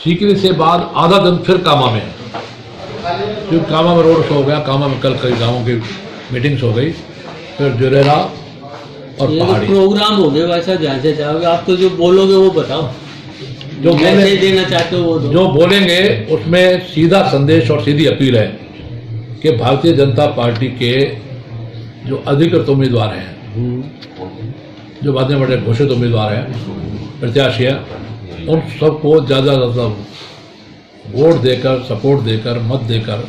सीकरी से बाद आधा दिन फिर कामा में, जो कामा में रोड शो हो गया, कामा में कल कई गाँवों की मीटिंग्स हो गई, फिर जुरेरा और पहाड़ी प्रोग्राम हो गए। वैसा जहाँ से चाहोगे आप, तो जो बोलोगे वो बताओ, जो मैसेज देना चाहते हो वो दो। जो बोलेंगे उसमें सीधा संदेश और सीधी अपील है कि भारतीय जनता पार्टी के जो अधिकृत उम्मीदवार हैं, जो बाद में बड़े घोषित उम्मीदवार हैं, प्रत्याशी हैं, उन सबको ज़्यादा वोट देकर, सपोर्ट देकर, मत देकर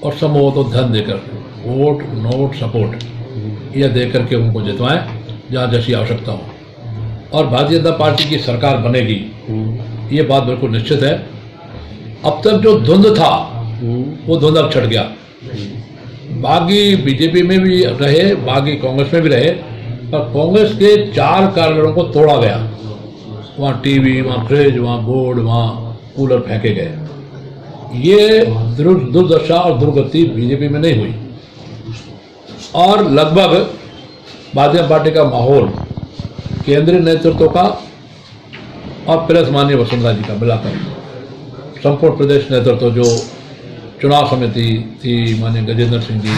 और संभवतः धन देकर, वोट नोट सपोर्ट यह देकर के उनको जितवाएं जहाँ जैसी आवश्यकता हो, और भारतीय जनता पार्टी की सरकार बनेगी, ये बात बिल्कुल निश्चित है। अब तक जो धुंध था वो धुंध अब छट गया। बागी बीजेपी में भी रहे, बागी कांग्रेस में भी रहे, पर कांग्रेस के 4 कार्यालयों को तोड़ा गया। वहाँ टीवी, वहाँ फ्रिज, वहाँ बोर्ड, वहाँ कूलर फेंके गए। ये दुर्दशा और दुर्गति बीजेपी में नहीं हुई, और लगभग भारतीय जनता पार्टी का माहौल केंद्रीय नेतृत्व का और प्लस माननीय वसुंधरा जी का मिलाकर संपूर्ण प्रदेश नेतृत्व, जो चुनाव समिति थी, माननीय गजेंद्र सिंह जी,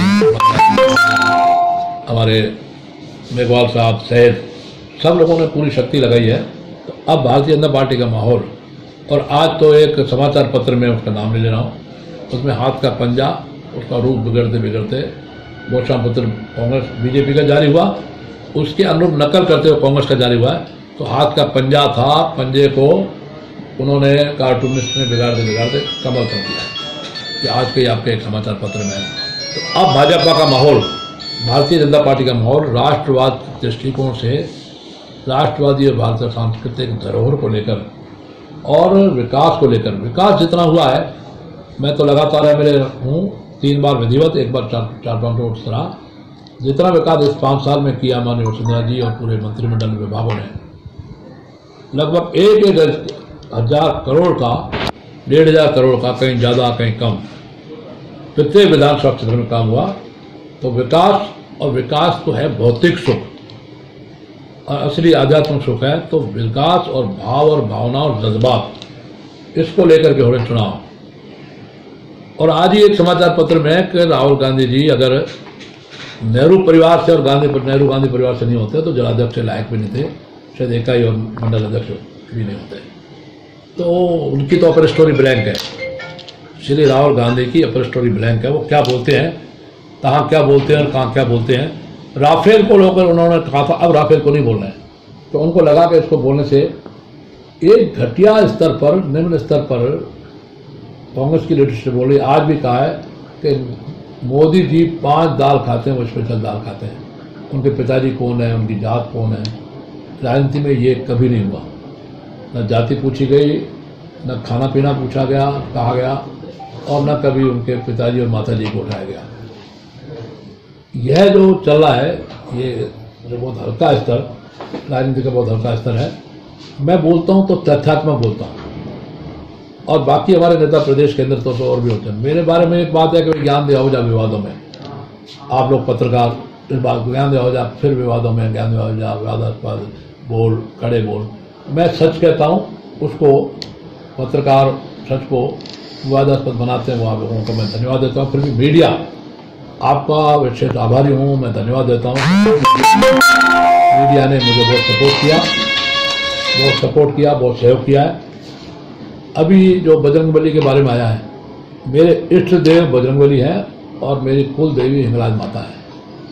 हमारे मेघवाल साहब सहित सब लोगों ने पूरी शक्ति लगाई है। तो अब भारतीय जनता पार्टी का माहौल, और आज तो एक समाचार पत्र में उसका नाम ले रहा हूँ, उसमें हाथ का पंजा, उसका रूप बिगड़ते बिगड़ते घोषणा पत्र कांग्रेस बीजेपी का जारी हुआ, उसके अनुरूप नकल करते हुए कांग्रेस का जारी हुआ है। तो हाथ का पंजा था, पंजे को उन्होंने कार्टूनिस्ट ने बिगाड़ते बिगाड़ते कमल कर दिया, कि आज के आपके एक समाचार पत्र में। तो अब भाजपा का माहौल, भारतीय जनता पार्टी का माहौल राष्ट्रवाद के दृष्टिकोण से, राष्ट्रवादी और भारतीय सांस्कृतिक धरोहर को लेकर और विकास को लेकर, विकास जितना हुआ है, मैं तो लगातार मेरे हूँ 3 बार विधिवत, 1 बार 4-5 वोट सराह, जितना विकास इस 5 साल में किया माननीय वसुंधरा जी और पूरे मंत्रिमंडल विभागों ने, लगभग 1,000 करोड़ का, 1,500 करोड़ का, कहीं ज़्यादा कहीं कम, प्रत्येक विधानसभा क्षेत्र में काम हुआ। तो विकास, और विकास तो है भौतिक सुख, और असली आध्यात्मिक सुख है तो विकास और भाव और भावना और जज्बात, इसको लेकर के हो रहे चुनाव। और आज ही एक समाचार पत्र में है कि राहुल गांधी जी अगर नेहरू परिवार से और नेहरू गांधी परिवार से नहीं होते तो जलाध्यक्ष से लायक भी नहीं थे, शायद इकाई और मंडल अध्यक्ष भी नहीं होते। तो उनकी तो अपर स्टोरी ब्लैंक है, श्री राहुल गांधी की अपर स्टोरी ब्लैंक है। वो क्या बोलते हैं, कहाँ क्या बोलते हैं और कहाँ क्या बोलते हैं। राफेल को लेकर उन्होंने कहा था, अब राफेल को नहीं बोलना है, तो उनको लगा कि इसको बोलने से एक घटिया स्तर पर, निम्न स्तर पर कांग्रेस की लीडरशिप बोल रही। आज भी कहा है कि मोदी जी 5 दाल खाते हैं, वो स्पेशल दाल खाते हैं। उनके पिताजी कौन है, उनकी जात कौन है, राजनीति में ये कभी नहीं हुआ। न जाति पूछी गई, न खाना पीना पूछा गया, कहा गया, और न कभी उनके पिताजी और माता जी को उठाया गया। यह जो चल रहा है, ये जो बहुत हल्का स्तर, राजनीति का बहुत हल्का स्तर है। मैं बोलता हूँ तो तथ्यात्मक बोलता हूँ, और बाकी हमारे नेता प्रदेश के अंदर तो और भी होते हैं। मेरे बारे में एक बात है कि ज्ञान दिया हो जा विवादों में, आप लोग पत्रकार इस बात को ज्ञान दिया हो जा, फिर विवादों में ज्ञान दिया हो जा, विवादास्पद बोल, कड़े बोल। मैं सच कहता हूँ, उसको पत्रकार सच को विवादास्पद बनाते हैं, वो आप लोगों को मैं धन्यवाद देता हूँ। फिर भी मीडिया, आपका विशेष आभारी हूँ, मैं धन्यवाद देता हूँ। मीडिया ने मुझे बहुत सपोर्ट किया, बहुत सहयोग किया है। अभी जो बजरंगबली के बारे में आया है, मेरे इष्ट देव बजरंगबली है और मेरी कुल देवी हिंगलाज माता है।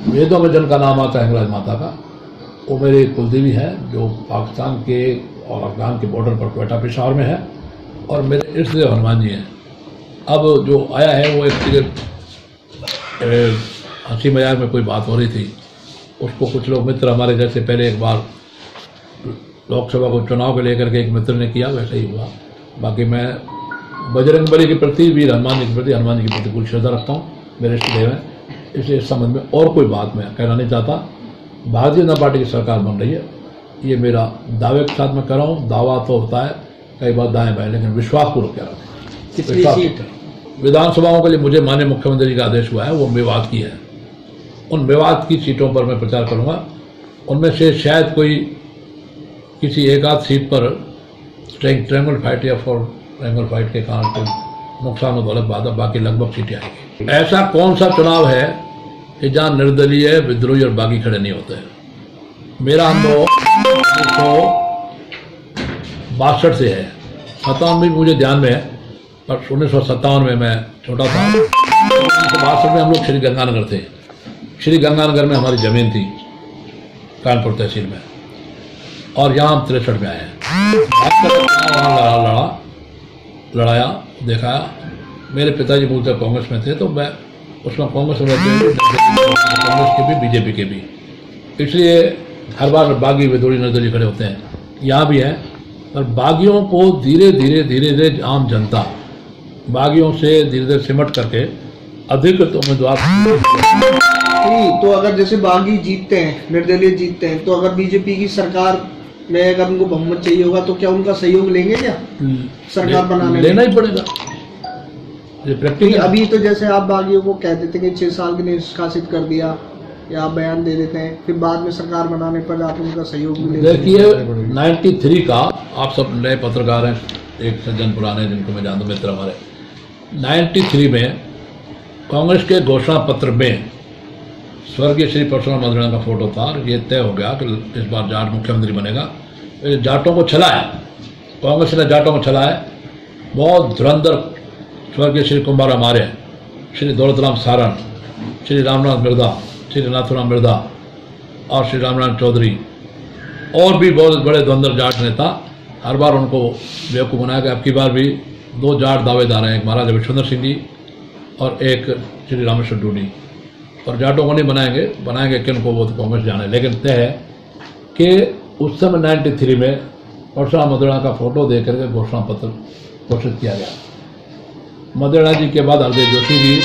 वेदों में जिनका नाम आता है हिंगलाज माता का, वो मेरी कुल देवी है, जो पाकिस्तान के और अफगान के बॉर्डर पर क्वेटा पेशावर में है, और मेरे इष्ट देव हनुमान जी हैं। अब जो आया है वो एक हंसी मजाक में कोई बात हो रही थी, उसको कुछ लोग मित्र हमारे जैसे पहले एक बार लोकसभा को चुनाव को लेकर के एक मित्र ने किया, वैसे ही हुआ। बाकी मैं बजरंगबली के प्रति, वीर हनुमान जी के प्रति, हनुमान जी के प्रति पूरी श्रद्धा रखता हूँ, मेरे इष्ट देव हैं। इसलिए इस संबंध में और कोई बात मैं कहना नहीं चाहता। भारतीय जनता पार्टी की सरकार बन रही है, ये मेरा दावे के साथ मैं कर रहा हूँ। दावा तो होता है कई बार दाएं बाएं, लेकिन विश्वासपूर्वक कह रहा हूँ। विधानसभाओं के लिए मुझे माननीय मुख्यमंत्री जी का आदेश हुआ है, वो मेवात की है। उन मेवात की सीटों पर मैं प्रचार करूँगा। उनमें से शायद कोई किसी एक आध सीट पर ट्रायंगल फाइट या फॉर बंगाल फाइट के कारण कोई नुकसान हो तो अलग बात है, बाकी लगभग सीटें आएंगी। ऐसा कौन सा चुनाव है कि जहाँ निर्दलीय, विद्रोही और बागी खड़े नहीं होते हैं? मेरा अनुभव 1962 से है, 57 भी मुझे ध्यान में है, पर 1957 में मैं छोटा था। 1962 में हम लोग श्री गंगानगर थे। श्री गंगानगर में हमारी ज़मीन थी कानपुर तहसील में, और यहाँ हम 63 में आए हैं। लड़ाया, देखा। मेरे पिताजी मूलतः कांग्रेस में थे, तो मैं उसमें कांग्रेस में कांग्रेस के भी, बीजेपी के भी, इसलिए हर बार बागी, विद्रोही, निर्दलीय खड़े होते हैं। यहाँ भी है, पर बागियों को धीरे धीरे आम जनता बागियों से धीरे धीरे सिमट करके अधिकृत उम्मीदवार। तो अगर जैसे बागी जीतते हैं, निर्दलीय जीतते हैं, तो अगर बीजेपी की सरकार में अगर उनको बहुमत चाहिए होगा तो क्या उनका सहयोग लेंगे? क्या सरकार बनाने लेना ही पड़ेगा, ये प्रैक्टिकल। अभी तो जैसे आप बागियों को कह देते हैं कि 6 साल के लिए निष्कासित कर दिया, या आप बयान दे देते हैं, फिर बाद में सरकार बनाने पर आप उनका सहयोग भी लेते हैं। देखिए 93 का, आप सब नए पत्रकार हैं, एक सज्जन पुराने जिनको मैं जानता हूँ, मित्र हमारे, 93 में कांग्रेस के घोषणा पत्र में स्वर्गीय श्री परशुराम मदराना का फोटो था। ये तय हो गया कि इस बार जाट मुख्यमंत्री बनेगा। जाटों को छलाया, कांग्रेस ने जाटों को छलाया। बहुत धुरंधर स्वर्गीय श्री कुंभाराम आर्य, श्री दौलतराम सारण, श्री रामनाथ मिर्धा, श्री नाथुराम मिर्धा और श्री रामनाथ चौधरी, और भी बहुत बड़े धुरंधर जाट नेता, हर बार उनको बेवकूफ़ बनाया गया। अब की बार भी 2 जाट दावेदार हैं, एक महाराजा विश्वेंद्र सिंह जी और एक श्री रामेश्वर डूडी। और जाटों को नहीं बनाएंगे किन को, वो तो कांग्रेस जाने। लेकिन तय है कि उस समय 93 में परशुराम मदराना का फोटो दे करके घोषणा पत्र घोषित किया गया। मदराना जी के बाद हरदेव जोशी जी